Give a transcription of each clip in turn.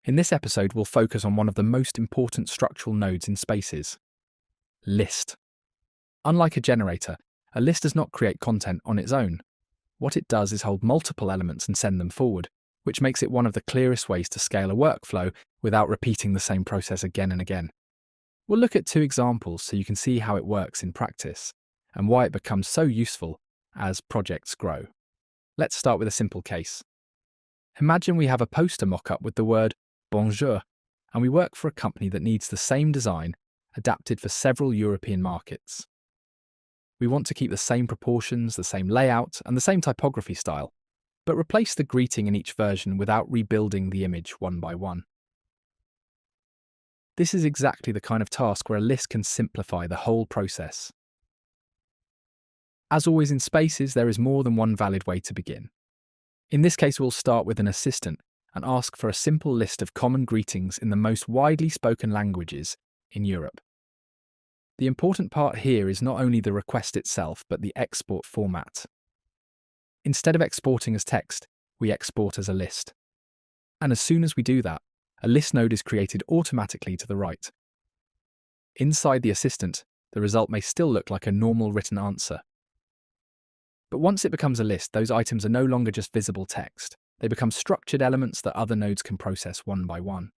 In this episode, we'll focus on one of the most important structural nodes in spaces: list. Unlike a generator, a list does not create content on its own. What it does is hold multiple elements and send them forward, which makes it one of the clearest ways to scale a workflow without repeating the same process again and again. We'll look at two examples so you can see how it works in practice and why it becomes so useful as projects grow. Let's start with a simple case. Imagine we have a poster mock-up with the word bonjour, and we work for a company that needs the same design adapted for several European markets. We want to keep the same proportions, the same layout, and the same typography style, but replace the greeting in each version without rebuilding the image one by one. This is exactly the kind of task where a list can simplify the whole process. As always in Spaces, there is more than one valid way to begin. In this case, we'll start with an assistant and ask for a simple list of common greetings in the most widely spoken languages in Europe. The important part here is not only the request itself, but the export format. Instead of exporting as text, we export as a list. And as soon as we do that, a list node is created automatically to the right. Inside the assistant, the result may still look like a normal written answer. But once it becomes a list, those items are no longer just visible text. They become structured elements that other nodes can process one by one.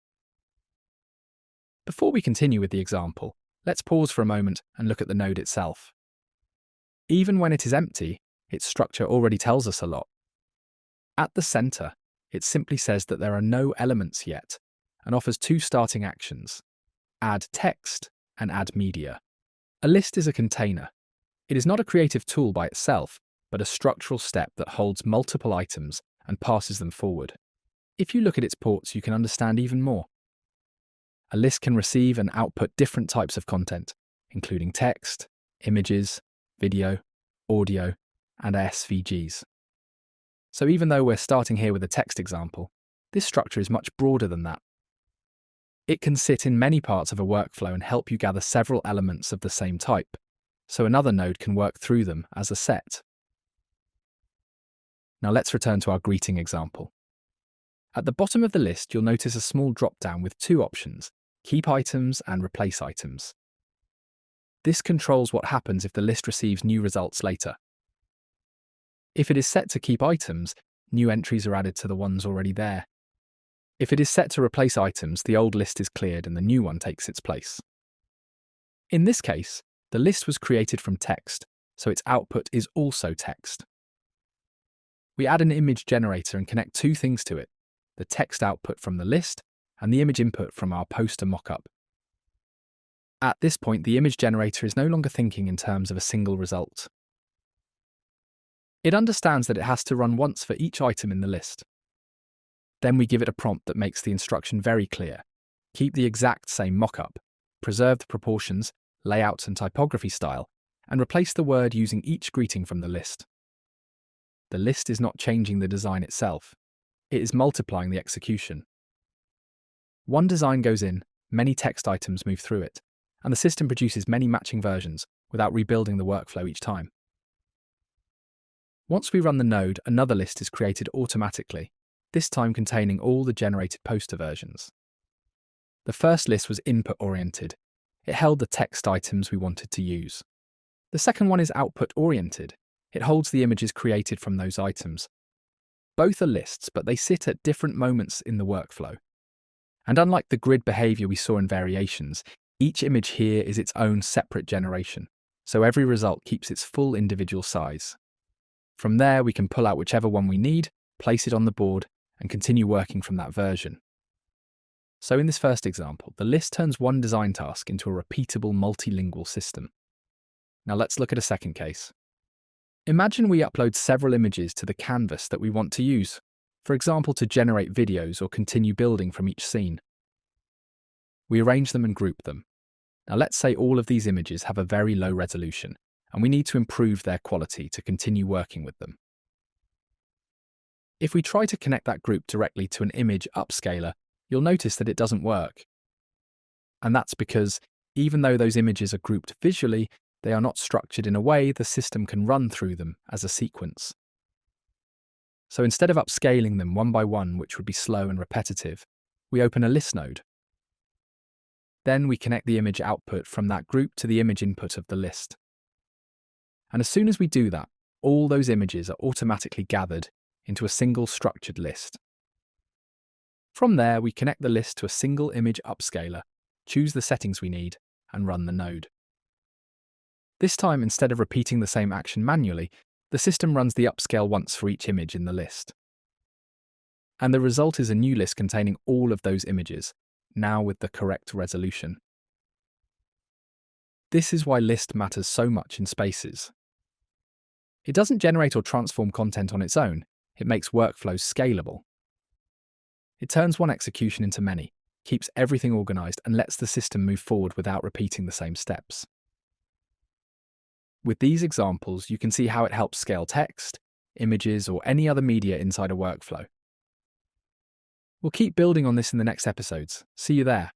Before we continue with the example, let's pause for a moment and look at the node itself. Even when it is empty, its structure already tells us a lot. At the center, it simply says that there are no elements yet and offers two starting actions: add text and add media. A list is a container. It is not a creative tool by itself, but a structural step that holds multiple items and passes them forward. If you look at its ports, you can understand even more. A list can receive and output different types of content, including text, images, video, audio, and SVGs. So even though we're starting here with a text example, this structure is much broader than that. It can sit in many parts of a workflow and help you gather several elements of the same type, so another node can work through them as a set. Now let's return to our greeting example. At the bottom of the list, you'll notice a small drop-down with two options: keep items and replace items. This controls what happens if the list receives new results later. If it is set to keep items, new entries are added to the ones already there. If it is set to replace items, the old list is cleared and the new one takes its place. In this case, the list was created from text, so its output is also text. We add an image generator and connect two things to it: the text output from the list and the image input from our poster mockup. At this point, the image generator is no longer thinking in terms of a single result. It understands that it has to run once for each item in the list. Then we give it a prompt that makes the instruction very clear: keep the exact same mockup, preserve the proportions, layout and typography style, and replace the word using each greeting from the list. The list is not changing the design itself. It is multiplying the execution. One design goes in, many text items move through it, and the system produces many matching versions without rebuilding the workflow each time. Once we run the node, another list is created automatically, this time containing all the generated poster versions. The first list was input-oriented. It held the text items we wanted to use. The second one is output-oriented. It holds the images created from those items. Both are lists, but they sit at different moments in the workflow. And unlike the grid behavior we saw in variations, each image here is its own separate generation, so every result keeps its full individual size. From there, we can pull out whichever one we need, place it on the board, and continue working from that version. So in this first example, the list turns one design task into a repeatable multilingual system. Now let's look at a second case. Imagine we upload several images to the canvas that we want to use, for example to generate videos or continue building from each scene. We arrange them and group them. Now let's say all of these images have a very low resolution, and we need to improve their quality to continue working with them. If we try to connect that group directly to an image upscaler, you'll notice that it doesn't work. And that's because, even though those images are grouped visually, they are not structured in a way the system can run through them as a sequence. So instead of upscaling them one by one, which would be slow and repetitive, We open a list node. Then we connect the image output from that group to the image input of the list. And as soon as we do that, all those images are automatically gathered into a single structured list. From there, we connect the list to a single image upscaler, choose the settings we need, and run the node. This time, instead of repeating the same action manually, the system runs the upscale once for each image in the list. And the result is a new list containing all of those images, now with the correct resolution. This is why list matters so much in Spaces. It doesn't generate or transform content on its own, it makes workflows scalable. It turns one execution into many, keeps everything organized, and lets the system move forward without repeating the same steps. With these examples, you can see how it helps scale text, images, or any other media inside a workflow. We'll keep building on this in the next episodes. See you there.